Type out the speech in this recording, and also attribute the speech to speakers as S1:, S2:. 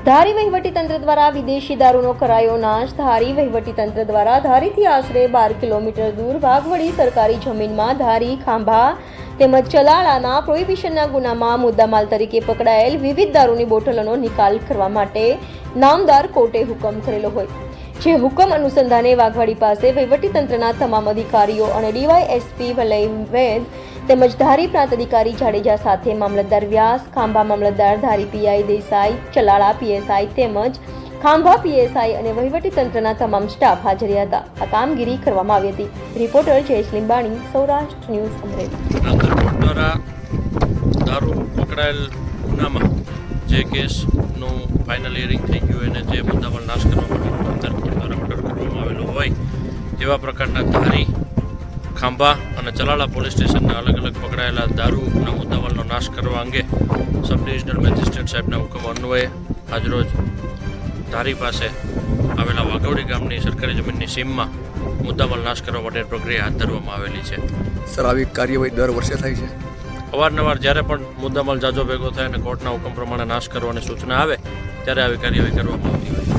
S1: ધારી વહીવટીતંત્ર દ્વારા વિદેશી દારૂનો કરાયો નાશ. ધારી વહીવટીતંત્ર દ્વારા ધારીથી આશરે 12 કિલોમીટર દૂર વાઘવડી સરકારી જમીનમાં ધારી, ખાંભા તેમજ ચલાળાના પ્રોહિબિશનના ગુનામાં મુદ્દામાલ તરીકે પકડાયેલ વિવિધ દારૂની બોટલોનો નિકાલ કરવા માટે નામદાર કોર્ટે હુકમ કરેલો હોય, જે હુકમ અનુસંધાને વાઘવાડી પાસે વહીવટીતંત્રના તમામ અધિકારીઓ અને ડીવાયએસપી વલય વૈદ તેમજ ધારી પ્રાંત અધિકારી જાડેજા સાથે મામલતદાર વ્યાસ, ખાંભા મામલતદાર ધારી પીઆઈ દેસાઈ, ચલાળા પીએસઆઈ તેમજ ખાંભા પીએસઆઈ અને વહીવટીતંત્રના તમામ સ્ટાફ હાજર હતા. આ કામગીરી કરવામાં આવી હતી. Reporter Jayesh Limbani, Saurashtra news, Amreli.
S2: Court દ્વારા દારૂ પકડાયેલ ગુનામાં જે કેસનું ફાઇનલ હિયરિંગ થઈ ગયું અને જે મુદ્દામાલ નાશ કરવા માટે કોર્ટ દ્વારા ઓર્ડર કરવામાં આવેલો હોય તેવા પ્રકારના ધારી, ખાંભા અને ચલાળા પોલીસ સ્ટેશનના અલગ અલગ પકડાયેલા દારૂના મુદ્દામાલનો નાશ કરવા અંગે સબ ડિવિઝનલ મેજિસ્ટ્રેટ સાહેબના હુકમ અન્વયે આજરોજ ધારી પાસે આવેલા વાઘવડી ગામની સરકારી જમીનની સીમમાં મુદ્દામાલ નાશ કરવા માટેની પ્રક્રિયા હાથ ધરવામાં આવેલી છે.
S3: સર, આવી કાર્યવાહી દર વર્ષે થાય છે?
S2: અવારનવાર જ્યારે પણ મુદ્દામાલ જાજો ભેગો થાય અને કોર્ટના હુકમ પ્રમાણે નાશ કરવાની સૂચના આવે ત્યારે આવી કાર્યવાહી કરવામાં આવતી હોય છે.